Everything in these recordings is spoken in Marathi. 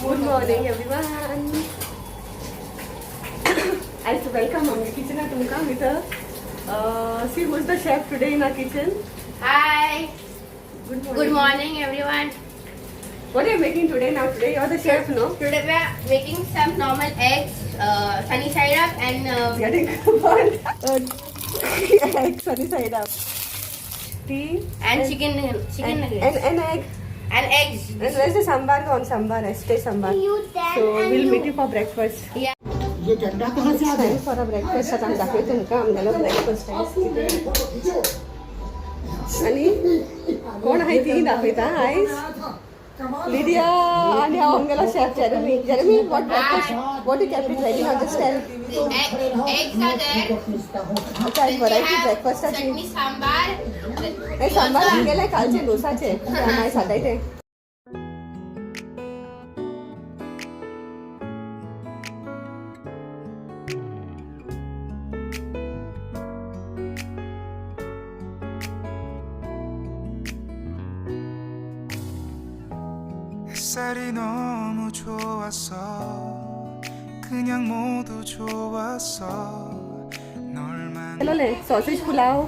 Good morning everyone. I welcome our kitchen tumka with see who's the chef today in our kitchen. Hi. Good morning everyone. What are you making today now? Today you're the chef, no? Today we are making some normal eggs, sunny side up and Getting burnt. Egg sunny side up. Tea and chicken nuggets. And egg. And eggs. And where's the sambar gone? Sambar, stay sambar. So we'll meet you for breakfast. Yeah. Time for a breakfast. आता आम्ही दाखवतो तुमका आमगेलो breakfast आहे. आणि कोण आहे ती दाखवता आईस लिडिया आणि आमगेलो chef Jeremy. Jeremy, what breakfast? What you kept it ready now? Just tell. Eggs are there. अच्छा एक variety breakfast आहे. Chutney sambar. हे सांबार आमगेले कालचे डोसाचे. आम्ही साधायचे. 햇살이 너무 좋았어 그냥 모두 좋았어 널만 केलेले सॉसेज पुलाव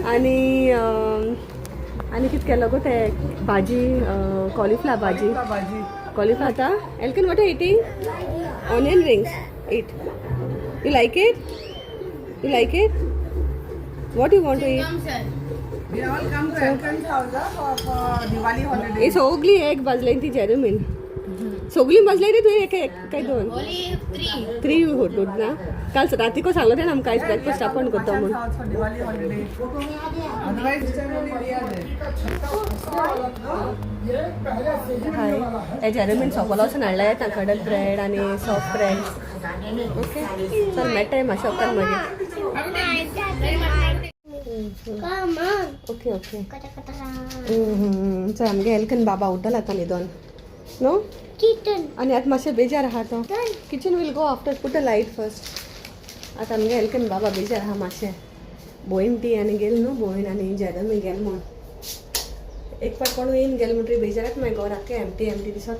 आणि आणि कित केलं गो ते भाजी कॉलीफ्लावर भाजी आता एल्कन what are eating onion rings it you like it what you want to eat We all come to Elkan's house for Diwali holiday. हे सगळी एक भाजली ती जेरेमीन सगळी भाजली ती तू एक काय दोन Only 3. 3 होतो ना काल रात्री को सांगलो ते आमकां आयज ब्रेकफास्ट आपण करतो Elkan's म्हणून house for Diwali holiday. Otherwise, this time only we are there. हाय हे जेरेमीन सोकोलासून हाडलाय तांकडे ब्रेड आणि सॉफ्ट ब्रेड ओके चल मेळटाय मातशें उपकार मागीर Come on. ओके चल आमगे एल्कन बाबा उठला आता न्हिदोन नो Kitten. आणि आतां मातशें बेजार आहा तो kitchen will go after put a light first आतां आमगे एल्कन बाबा बेजार आहा मातशें भोयन ती आनी गेल न्हू भोयन आनी जेरेमी गेल म्हूण एक फावट कोण येवन गेल म्हणटरी बेजारात मागीर घर आख्खें एमटी दिसता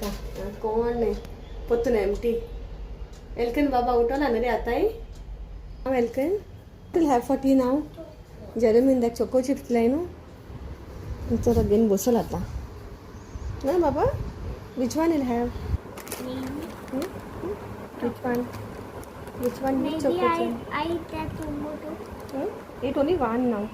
कोण नाही पोत्तून एमटी एल्कन बाबा उठला न्ही रे आतांय हांव Elkan will have for tea now जेरेमीन दाक चोको चिप्स लाय न्हू चल घेवन बसल आता ना बाबा which one will have which one Maybe choco I चिप्स eat that tomato. It only one now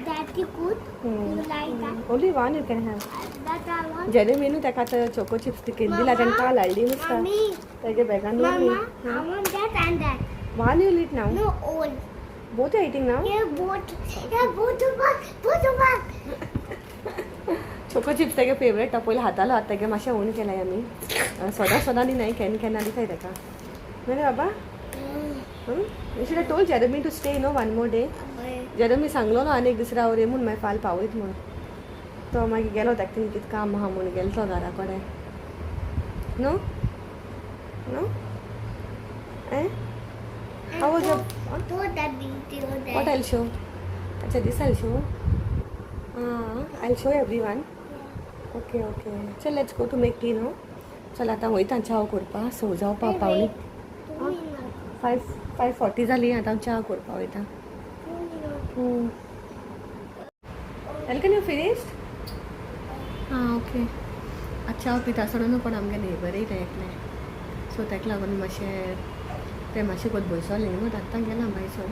That you could. You like that? Only one you can have That I want. जेरेमीन ताका आतां चोको चिप्स तिकेन दिला ताणें काल हाडली नुस्ता Mommy, तेगे बॅगान Mama, I want that and that. One you eat now No, all. Both are eating now Yeah, both. Yeah, both of us. Both of us. Choco chips तेगे फेवरेट पयलीं हातालो आतां तेगे मातशें ओन केलाय आमी सदां दिनाय केन्ना दिताय ताका न्हू रे बाबा you should have told Jeremy to stay no one more day Jeremy सांगलो आनी एक दीस राव रे म्हूण मागीर फाल पावयत म्हूण तो मागीर गेलो ताका तिणें कितें काम आहा म्हूण गेलो तो घरा कडेन no no a how was your Thought that video there. What I'll show? अच्छा this I'll show. I'll show everyone. Okay. चल let's go to make tea now. चल आता वयता च्या करपा सो जावपा पावली 5:40 जाली आता च्या करपा वयता एल्कन यू फिनिश्ड ओके च्या पिता सोडून पण आमगे नेबरय ते एकले सो ताका लागून मातशें ते मातशें कोत बसोलें न्हू आतां गेलां मागीर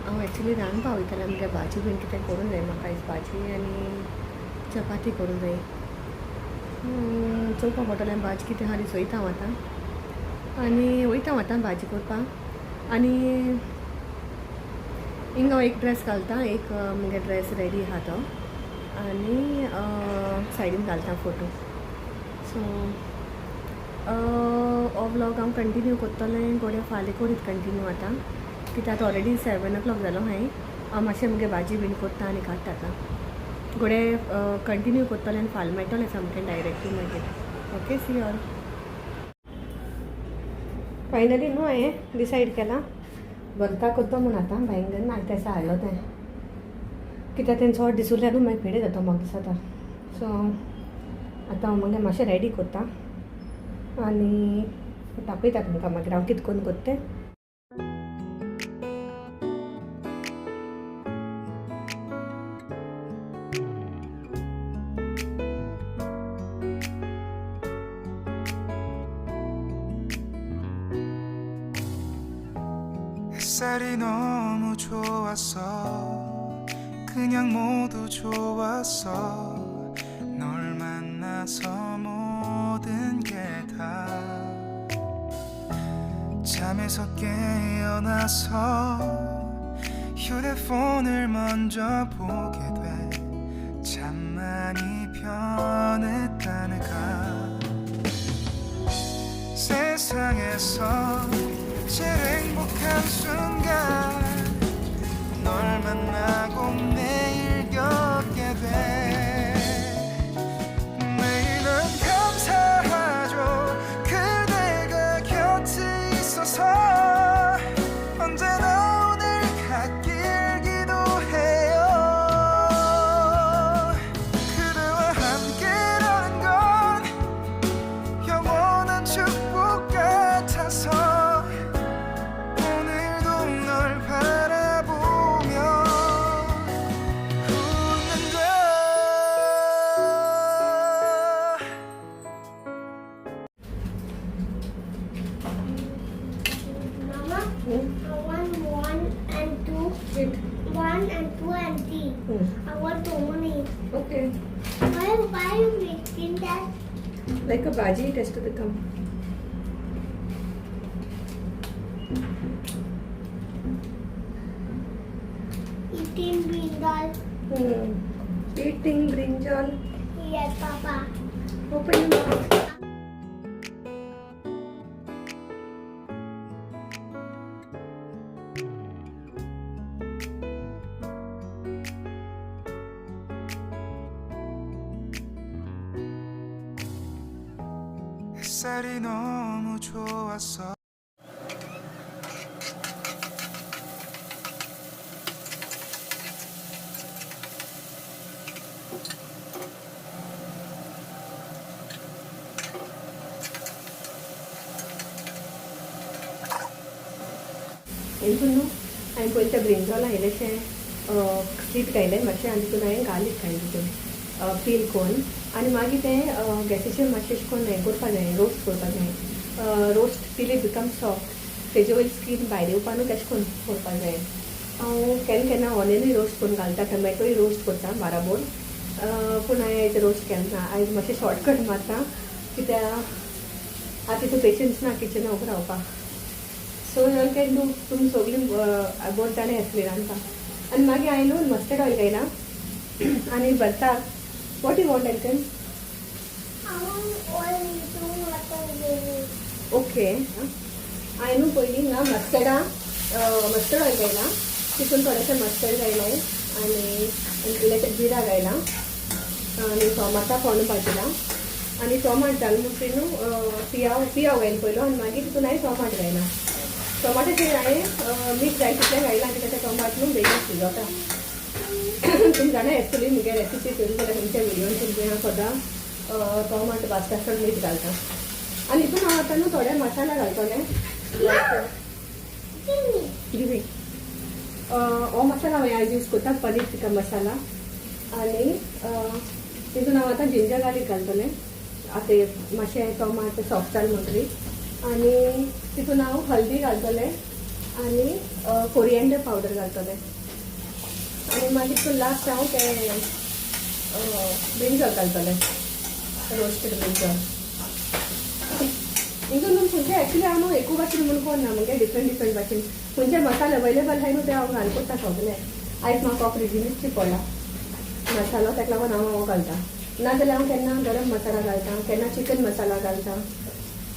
हांव एक्चुली रांदपा वयतालें आमगे भाजी बीन कितें करूं जाय म्हाका आयज भाजी आनी चपाती करूं जाय चोवपा पडटलें भाजी कितें आहा ती चोयता हांव आतां आनी वयता आतां भाजी करपाक आनी हिंगा हांव एक ड्रेस घालता एक म्हगे ड्रेस रेडी आहा तो आनी सायडीन घालता फोटो सो हो व्लॉग हांव कंटिन्यू करतलें गोडे फाल्यां करीत कंटिन्यू आतां कित्याक आतां ऑलरेडी 7 o'clock जालो हांव मातशें मुगे भाजी बीन करता आनी काडटा आतां गोडे कंटिन्यू करतलें आनी फाल्यां मेळटलें सामकें डायरेक्टली मागीर ओके सी ऑल फायनली न्हू हांवें डिसायड केलां भरता करतो म्हूण आतां बायंगन आनी तें हाडलो तें कित्याक तें चड दिसुल्लें न्हू मागीर पेडे जाता म्हाका दिसता सो आतां हांव मातशें रेडी करता आनी दाखयता तुमकां मागीर हांव कितें करून करता तें. 햇살이 너무 좋았어 그냥 모두 좋았어 널 만나서 모든 게 다 잠에서 깨어나서 휴대폰을 먼저 보게 돼 참 많이 변했다는가 세상에서 제일 행복한 순간 널 만나고 매일 겪게 돼 매일은 감사하죠 그대가 곁에 있어서 언제나 오늘 같길 기도해요 그대와 함께라는 건 영원한 축복 같아서 Mama, I want 1 and 2. Wait. 1 and 2 and 3. I want so many. Okay. Why are you making that? Like a bhaji, it has to become. Eating brinjal. Eating brinjal. Yes, Papa. Open your mouth. 햇살이 너무 좋았어 Into I'm going to brinjal हायलेशें स्लीट घायलें मातशें आनी तितून हांवें गार्लीक घायलें तितून पील करून आनी मागीर तें गॅसीचेर मातशें अशें करून हें करपा जाय रोस्ट करपा जाय roast till it become soft तेजे वयर स्कीन भायर येवपा न्हू तशें करून करपा जाय हांव केन्ना केन्ना ऑनियनूय रोस्ट करून घालता टमॅटोय रोस्ट करता बाराबोर पूण हांवें हें रोस्ट केन्ना आयज मातशें शॉर्टकट मारता कित्याक आतां तितून पेशन्स ना किचना उबो रावपाक सो यू कॅन डू तुमी सगळीं बोट जाणां येतलीं रांदपाक आनी मागीर हांवें न्हू मस्टर्ड ऑयल घायला आनी भरताक what you want Elkan I want oil to water baby. Okay हांवें न्हू पयलीं ना मस्टर्ड ऑयल घायला तितून थोडेशें मस्टर्ड घायलें आनी इल्लेशें जिरा घायला आनी टोमाटा फोण्ण भाजला आनी टोमाट घाल म्हणटरी न्हू पियाव घायला पयलो आनी मागीर तितून हांवें टोमाट घायला टोमाटाचेर हांवें मीठ जाय तितलें घायलां कित्याक तें टोमाट न्हू बेगीन शिजोता तुमी जाणा एक्चुली मुगे रेसिपी करून जाल्यार तुमच्या विडियोन तुमचे हांव सदां टोमाट भाजता आसतना मीठ घालता आनी हितून हांव आतां न्हू थोडे मसाला घालतलें गिवी हो मसाला हांवें आयज यूज करता पनीर टिक्का मसाला आनी तितून हांव आतां जिंजर गार्लीक घालतलें आतां मातशें टोमाट सॉफ्ट जाल म्हणटरी आनी तितून हांव हल्दी घालतलें आनी कोरिएंडर पावडर घालतलें आनी मागीर तितून लास्ट हांव तें ब्रिंजल घालतलें रोस्टेड ब्रिंजल हितून खंयचे एक्चुली हांव न्हू एकू भाशेन म्हणून कोन्ना म्हणजे डिफरंट भाशेन खंयचे मसाले अवेलेबल आहाय न्हू ते हांव घाल करता सगलें आयज म्हाका फ्रिजीनूच पडला मसालो ताका लागून हांव घालता नाजाल्यार हांव केन्ना गरम मसाला घालता केन्ना चिकन मसाला घालता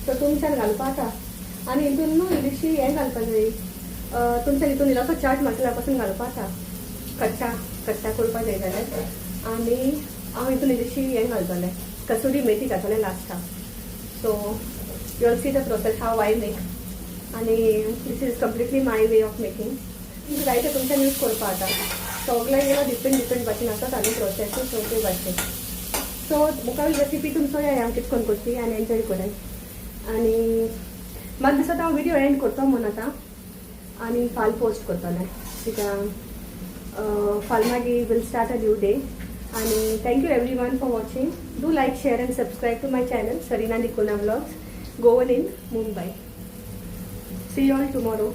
सो तुमच्यान घालपा जाता आनी हितून न्हू इल्लीशी हें घालपा जाय तुमच्या हितून इल्लोसो चाट मसाला पासून घालपा जाता कच्चा करपा जाय जाल्यार आनी हांव हितून इल्लीशी हें घालतलें कसुरी मेथी घालतलें लास्टाक so you will see the process how I make आनी this is completely my way of making तुमकां जाय तें तुमच्यान यूज करपा जाता सगळे गेलो डिफरंट भाशेन आसतात आनी प्रोसेसूय सगळे भाशेन सो मुखावेल रेसिपी तुमचो हांव कितें करून करची आनी एन्जॉय कराय आणि म्हाका दिसता हांव व्हिडिओ एंड करतो म्हणून आतां आनी फाल पोस्ट करतलें कित्याक फाल मागीर will start a new day. आणि thank you everyone for watching. Do like share and subscribe to my channel Sarina आणि कुना vlogs Goan in Mumbai. See you all tomorrow.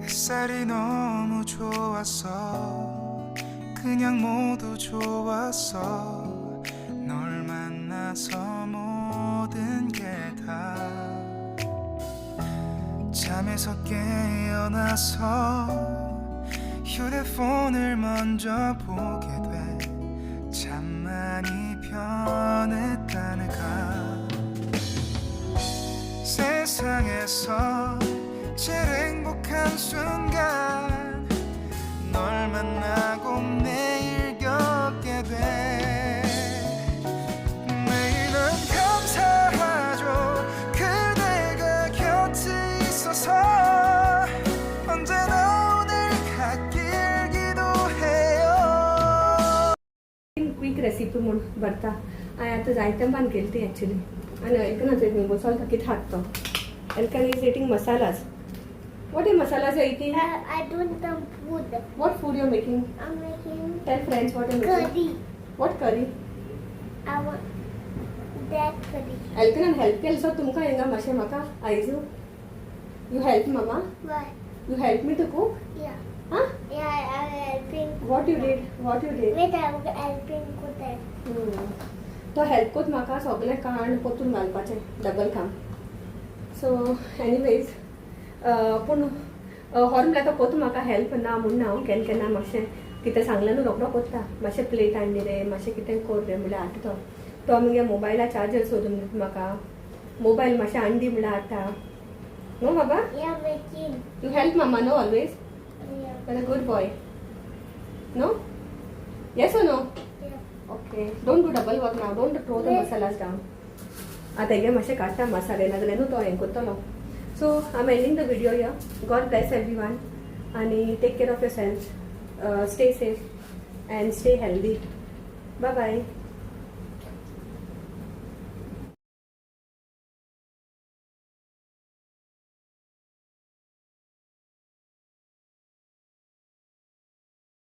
햇살이 너무 좋았어 그냥 모두 좋았어 널 만나서 모든 게 다 잠에서 깨어나서 휴대폰을 먼저 보게 돼 참 많이 변했다는가 세상에서 제일 행복한 순간 널 만나고 매일 겪게 돼 매일은 감사하죠 그대가 곁에 있어서 언제나 오늘 같길 기도해요. Quick recipe म्हूण भरता हांवें आतां जायतें बांद केली ती एक्चुली आनी हेल्कन एक बसोल कितें हाडटा Elkan is eating masalas. What are masalas you're eating? I don't know food. What food you're making? I'm making Tell friends what you're making. curry. What curry? I want that curry. Elkan help केल so तुमका येंगा माशे म्हाका आयजू. You help mama? Why? You help me to cook? Yeah. Huh? Yeah, I'm helping. What you did? What you did? Wait, I'm helping with that. तो हेल्प कोत म्हाका सगळें काण पोतून घालपाचें डबल काम. सो एनीवेज पूण हॉर्न तो कोत म्हाका हेल्प ना म्हूण हांव केन्ना मातशें कितें सांगलें न्हू रोखडो कोत्ता मातशें प्लेट हाडली रे मातशें कितें कर रे म्हणल्यार हाडटा तो मगे मोबायला चार्जर सोदून दिता म्हाका मोबायल मातशें हाडली म्हणल्यार हाडटा नो बाबा. Yeah, making. यू हेल्प मामा know always. Yeah. You're a good boy. No? Yes or no? Yeah. Okay. Don't do double work now. Don't throw the Yes. masalas down. आता हे मातशें काडटा मसाले नाजाल्यार न्हू तो हें करतलो. So I'm ending the video here. God bless everyone and take care of yourselves. Stay safe and stay healthy. Bye bye.